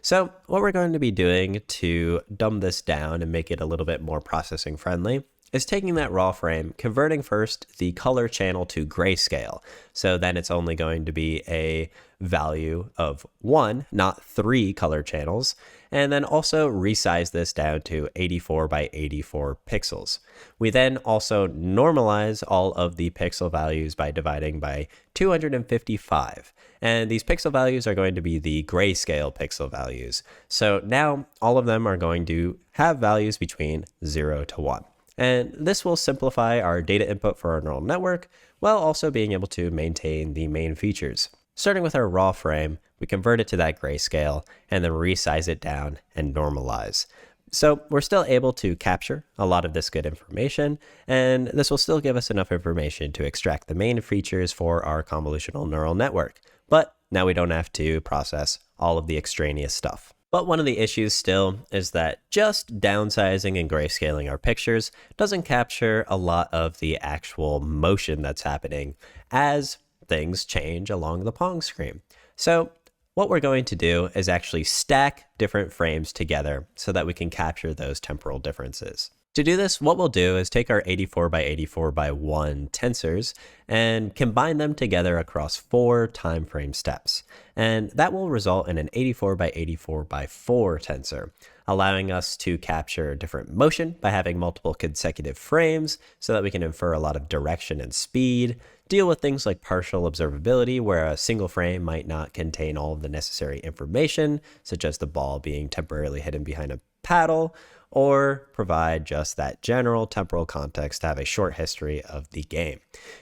So what we're going to be doing to dumb this down and make it a little bit more processing friendly is taking that raw frame, converting first the color channel to grayscale. So then it's only going to be a value of 1, not 3 color channels. And then also resize this down to 84 by 84 pixels. We then also normalize all of the pixel values by dividing by 255. And these pixel values are going to be the grayscale pixel values. So now all of them are going to have values between 0 to 1. And this will simplify our data input for our neural network while also being able to maintain the main features. Starting with our raw frame, we convert it to that grayscale and then resize it down and normalize. So we're still able to capture a lot of this good information, and this will still give us enough information to extract the main features for our convolutional neural network. But now we don't have to process all of the extraneous stuff. But one of the issues still is that just downsizing and grayscaling our pictures doesn't capture a lot of the actual motion that's happening as things change along the Pong screen. So what we're going to do is actually stack different frames together so that we can capture those temporal differences. To do this, what we'll do is take our 84 by 84 by 1 tensors and combine them together across 4 time frame steps. And that will result in an 84 by 84 by 4 tensor, allowing us to capture different motion by having multiple consecutive frames so that we can infer a lot of direction and speed, deal with things like partial observability, where a single frame might not contain all of the necessary information, such as the ball being temporarily hidden behind a paddle, or provide just that general temporal context to have a short history of the game.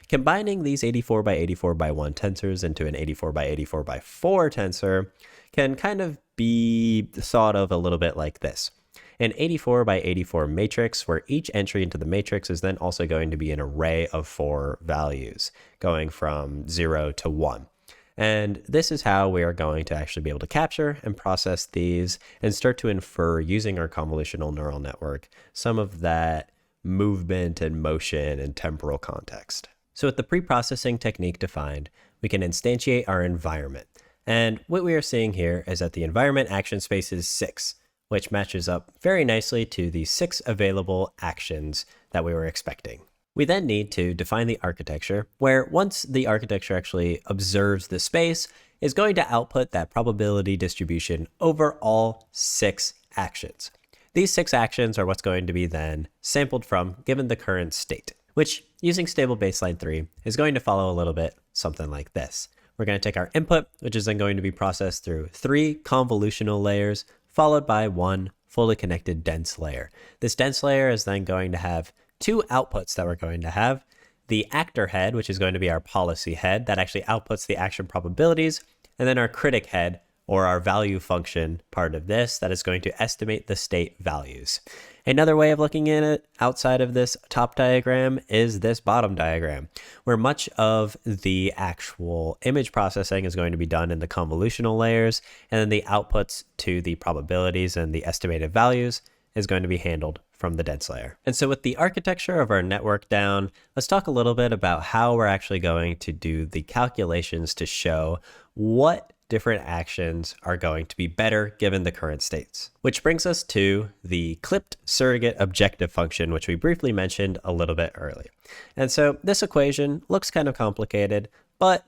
Combining these 84 by 84 by 1 tensors into an 84 by 84 by 4 tensor can kind of be thought of a little bit like this. An 84 by 84 matrix, where each entry into the matrix is then also going to be an array of 4 values, going from 0 to 1. And this is how we are going to actually be able to capture and process these and start to infer, using our convolutional neural network, some of that movement and motion and temporal context. So with the preprocessing technique defined, we can instantiate our environment. And what we are seeing here is that the environment action space is 6, which matches up very nicely to the 6 available actions that we were expecting. We then need to define the architecture, where once the architecture actually observes the space, is going to output that probability distribution over all 6 actions. These 6 actions are what's going to be then sampled from given the current state, which using stable baseline 3 is going to follow a little bit something like this. We're going to take our input, which is then going to be processed through 3 convolutional layers, followed by 1 fully connected dense layer. This dense layer is then going to have 2 outputs that we're going to have. The actor head, which is going to be our policy head, that actually outputs the action probabilities, and then our critic head, or our value function part of this, that is going to estimate the state values. Another way of looking at it outside of this top diagram is this bottom diagram, where much of the actual image processing is going to be done in the convolutional layers, and then the outputs to the probabilities and the estimated values is going to be handled from the dense layer. And so with the architecture of our network down, let's talk a little bit about how we're actually going to do the calculations to show what different actions are going to be better given the current states. Which brings us to the clipped surrogate objective function, which we briefly mentioned a little bit earlier. And so this equation looks kind of complicated, but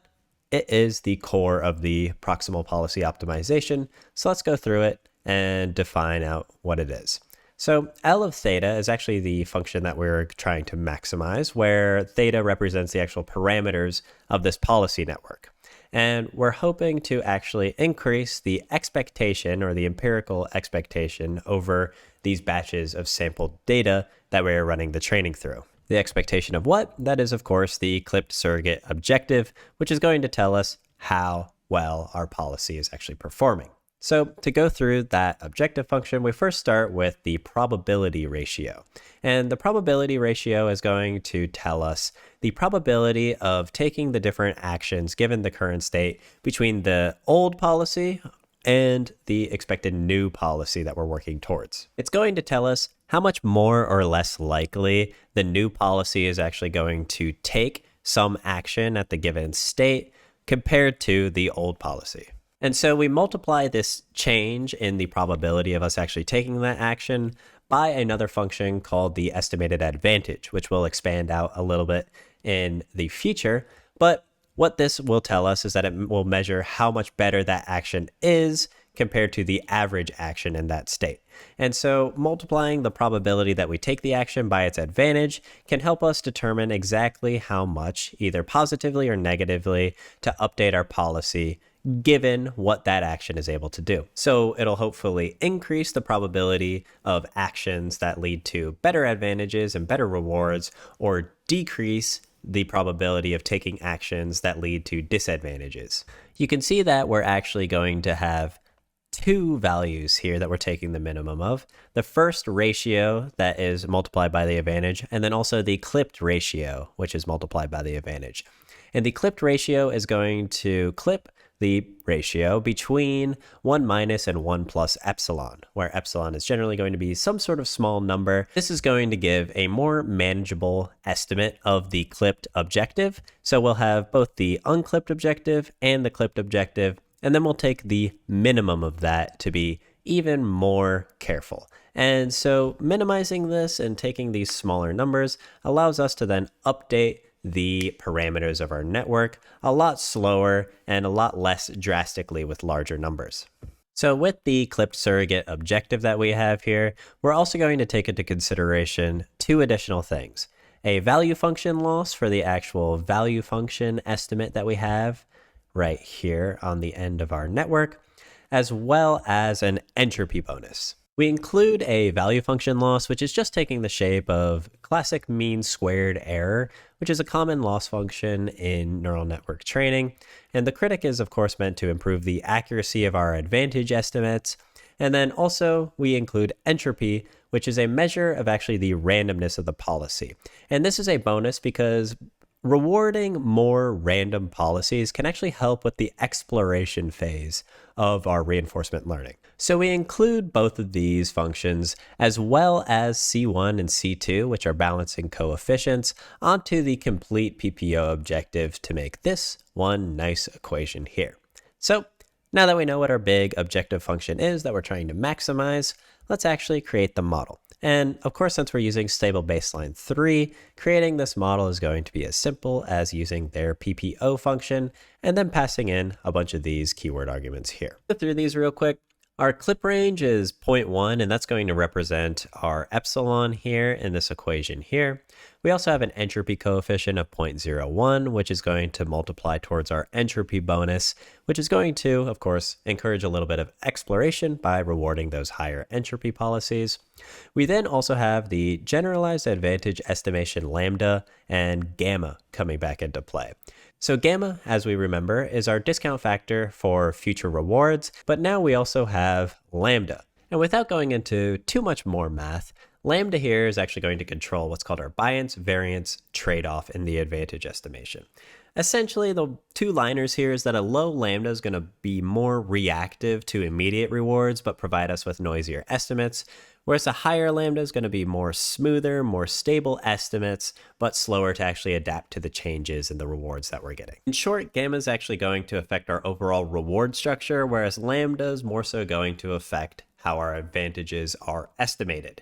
it is the core of the proximal policy optimization. So let's go through it and define out what it is. So L of theta is actually the function that we're trying to maximize, where theta represents the actual parameters of this policy network. And we're hoping to actually increase the expectation, or the empirical expectation, over these batches of sampled data that we're running the training through. The expectation of what? That is, of course, the clipped surrogate objective, which is going to tell us how well our policy is actually performing. So to go through that objective function, we first start with the probability ratio. And the probability ratio is going to tell us the probability of taking the different actions given the current state between the old policy and the expected new policy that we're working towards. It's going to tell us how much more or less likely the new policy is actually going to take some action at the given state compared to the old policy. And so we multiply this change in the probability of us actually taking that action by another function called the estimated advantage, which we'll expand out a little bit in the future. But what this will tell us is that it will measure how much better that action is compared to the average action in that state. And so multiplying the probability that we take the action by its advantage can help us determine exactly how much, either positively or negatively, to update our policy given what that action is able to do. So it'll hopefully increase the probability of actions that lead to better advantages and better rewards, or decrease the probability of taking actions that lead to disadvantages. You can see that we're actually going to have two values here that we're taking the minimum of. The first ratio that is multiplied by the advantage, and then also the clipped ratio, which is multiplied by the advantage. And the clipped ratio is going to clip the ratio between 1 minus and 1 plus epsilon, where epsilon is generally going to be some sort of small number. This is going to give a more manageable estimate of the clipped objective. So we'll have both the unclipped objective and the clipped objective, and then we'll take the minimum of that to be even more careful. And so minimizing this and taking these smaller numbers allows us to then update the parameters of our network a lot slower and a lot less drastically with larger numbers. So with the clipped surrogate objective that we have here, we're also going to take into consideration two additional things: a value function loss for the actual value function estimate that we have right here on the end of our network, as well as an entropy bonus. We include a value function loss, which is just taking the shape of classic mean squared error, which is a common loss function in neural network training. And the critic is, of course, meant to improve the accuracy of our advantage estimates. And then also we include entropy, which is a measure of actually the randomness of the policy. And this is a bonus because rewarding more random policies can actually help with the exploration phase of our reinforcement learning. So we include both of these functions, as well as C1 and C2, which are balancing coefficients, onto the complete PPO objective to make this one nice equation here. So now that we know what our big objective function is that we're trying to maximize, let's actually create the model. And of course, since we're using stable baseline 3, creating this model is going to be as simple as using their PPO function and then passing in a bunch of these keyword arguments here. Go through these real quick. Our clip range is 0.1, and that's going to represent our epsilon here in this equation here. We also have an entropy coefficient of 0.01, which is going to multiply towards our entropy bonus, which is going to, of course, encourage a little bit of exploration by rewarding those higher entropy policies. We then also have the generalized advantage estimation lambda and gamma coming back into play. So gamma, as we remember, is our discount factor for future rewards, but now we also have lambda. And without going into too much more math, lambda here is actually going to control what's called our bias-variance trade-off in the advantage estimation. Essentially, the two-liners here is that a low lambda is going to be more reactive to immediate rewards, but provide us with noisier estimates, whereas a higher lambda is going to be more smoother, more stable estimates, but slower to actually adapt to the changes in the rewards that we're getting. In short, gamma is actually going to affect our overall reward structure, whereas lambda is more so going to affect how our advantages are estimated.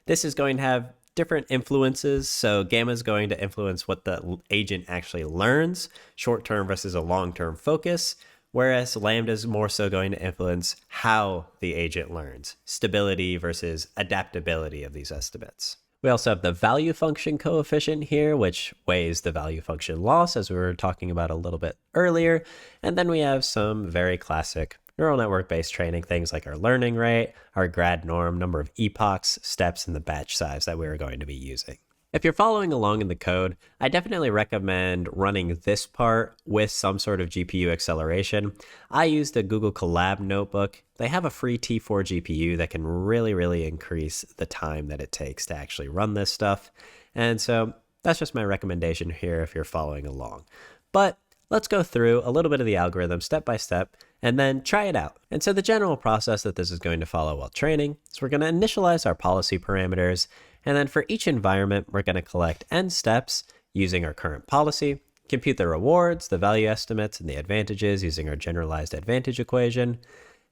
This is going to have different influences. So gamma is going to influence what the agent actually learns, short-term versus a long-term focus, whereas lambda is more so going to influence how the agent learns, stability versus adaptability of these estimates. We also have the value function coefficient here, which weighs the value function loss, as we were talking about a little bit earlier. And then we have some very classic neural network-based training, things like our learning rate, our grad norm, number of epochs, steps, and the batch size that we're going to be using. If you're following along in the code, I definitely recommend running this part with some sort of GPU acceleration. I used a Google Colab notebook. They have a free T4 GPU that can really increase the time that it takes to actually run this stuff. And so that's just my recommendation here if you're following along. But let's go through a little bit of the algorithm step by step and then try it out. And so the general process that this is going to follow while training is we're going to initialize our policy parameters. And then for each environment, we're going to collect n steps using our current policy, compute the rewards, the value estimates, and the advantages using our generalized advantage equation.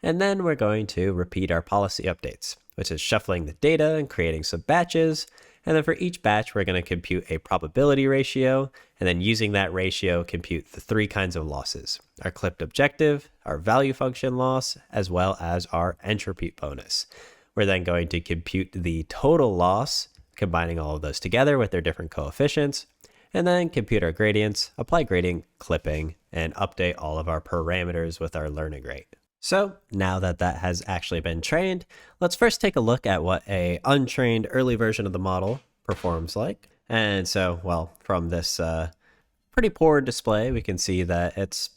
And then we're going to repeat our policy updates, which is shuffling the data and creating some batches. And then for each batch, we're going to compute a probability ratio, and then using that ratio, compute the 3 kinds of losses: our clipped objective, our value function loss, as well as our entropy bonus. We're then going to compute the total loss, combining all of those together with their different coefficients, and then compute our gradients, apply gradient clipping, and update all of our parameters with our learning rate. So now that that has actually been trained, let's first take a look at what a untrained early version of the model performs like. And so, well, from this pretty poor display, we can see that it's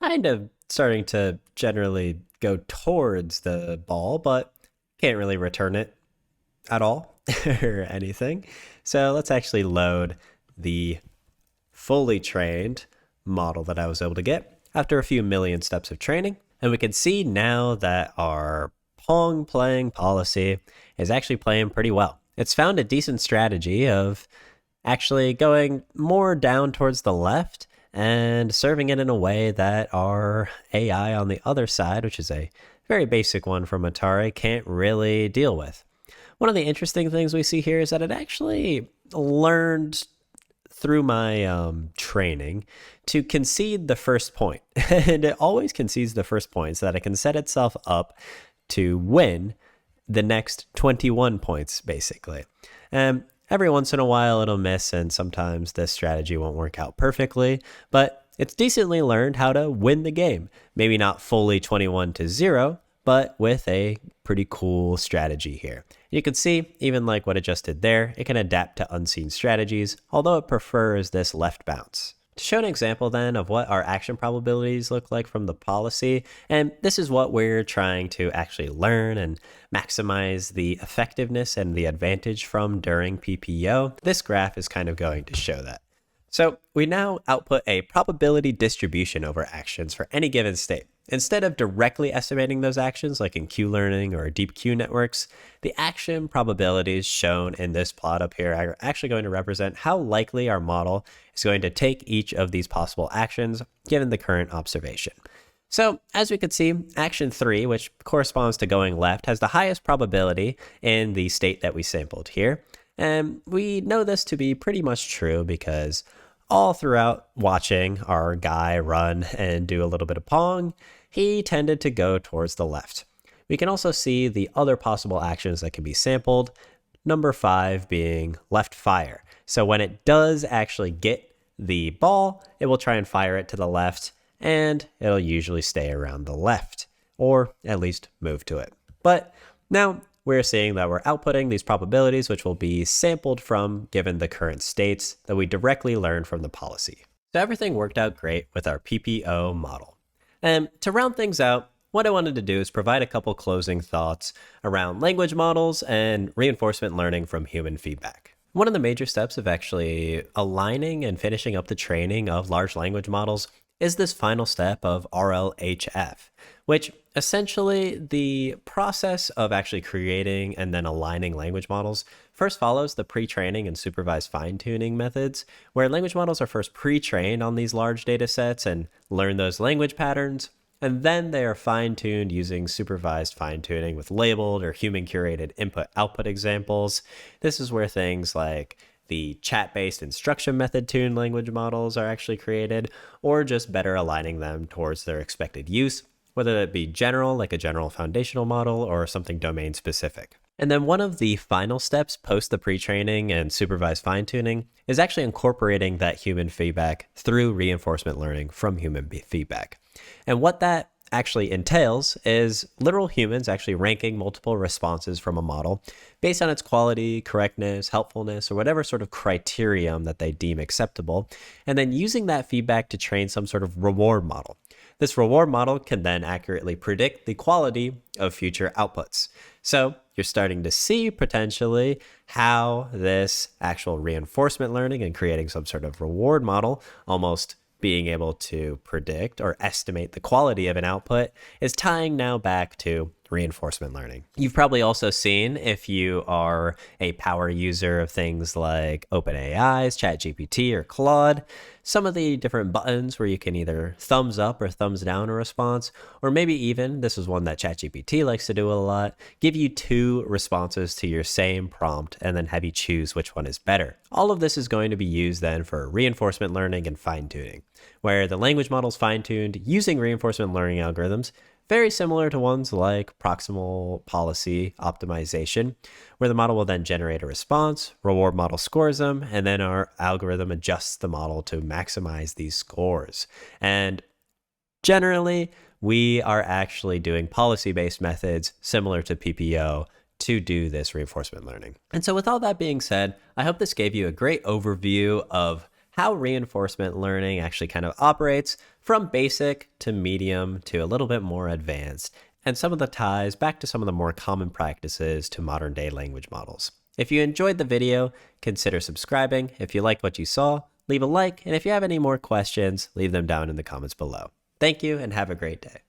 kind of starting to generally go towards the ball, but can't really return it at all or anything. So let's actually load the fully trained model that I was able to get after a few million steps of training. And we can see now that our Pong playing policy is actually playing pretty well. It's found a decent strategy of actually going more down towards the left and serving it in a way that our AI on the other side, which is a very basic one from Atari, can't really deal with. One of the interesting things we see here is that it actually learned through my training to concede the first point. And it always concedes the first point so that it can set itself up to win the next 21 points, basically. Every once in a while it'll miss, and sometimes this strategy won't work out perfectly, but it's decently learned how to win the game. Maybe not fully 21-0, but with a pretty cool strategy here. You can see, even like what it just did there, it can adapt to unseen strategies, although it prefers this left bounce. To show an example then of what our action probabilities look like from the policy, and this is what we're trying to actually learn and maximize the effectiveness and the advantage from during PPO, this graph is kind of going to show that. So we now output a probability distribution over actions for any given state. Instead of directly estimating those actions like in Q-learning or deep Q networks, the action probabilities shown in this plot up here are actually going to represent how likely our model is going to take each of these possible actions given the current observation. So as we can see, action 3, which corresponds to going left, has the highest probability in the state that we sampled here. And we know this to be pretty much true because all throughout watching our guy run and do a little bit of Pong, he tended to go towards the left. We can also see the other possible actions that can be sampled, number 5 being left fire. So when it does actually get the ball, it will try and fire it to the left, and it'll usually stay around the left, or at least move to it. But now we're seeing that we're outputting these probabilities, which will be sampled from given the current states that we directly learned from the policy. So everything worked out great with our PPO model. And to round things out, what I wanted to do is provide a couple closing thoughts around language models and reinforcement learning from human feedback. One of the major steps of actually aligning and finishing up the training of large language models is this final step of RLHF, which essentially the process of actually creating and then aligning language models first follows the pre-training and supervised fine-tuning methods, where language models are first pre-trained on these large data sets and learn those language patterns, and then they are fine-tuned using supervised fine-tuning with labeled or human-curated input-output examples. This is where things like the chat-based instruction method-tuned language models are actually created, or just better aligning them towards their expected use, whether it be general, like a general foundational model, or something domain-specific. And then one of the final steps post the pre-training and supervised fine-tuning is actually incorporating that human feedback through reinforcement learning from human feedback. And what that actually entails is literal humans actually ranking multiple responses from a model based on its quality, correctness, helpfulness, or whatever sort of criterion that they deem acceptable, and then using that feedback to train some sort of reward model. This reward model can then accurately predict the quality of future outputs. So you're starting to see potentially how this actual reinforcement learning and creating some sort of reward model, almost being able to predict or estimate the quality of an output, is tying now back to reinforcement learning. You've probably also seen, if you are a power user of things like OpenAI's ChatGPT or Claude, some of the different buttons where you can either thumbs up or thumbs down a response, or maybe even, this is one that ChatGPT likes to do a lot, give you two responses to your same prompt and then have you choose which one is better. All of this is going to be used then for reinforcement learning and fine-tuning, where the language model is fine-tuned using reinforcement learning algorithms, very similar to ones like proximal policy optimization, where the model will then generate a response, reward model scores them, and then our algorithm adjusts the model to maximize these scores. And generally, we are actually doing policy-based methods similar to PPO to do this reinforcement learning. And so with all that being said, I hope this gave you a great overview of how reinforcement learning actually kind of operates from basic to medium to a little bit more advanced, and some of the ties back to some of the more common practices to modern day language models. If you enjoyed the video, consider subscribing. If you liked what you saw, leave a like, and if you have any more questions, leave them down in the comments below. Thank you and have a great day.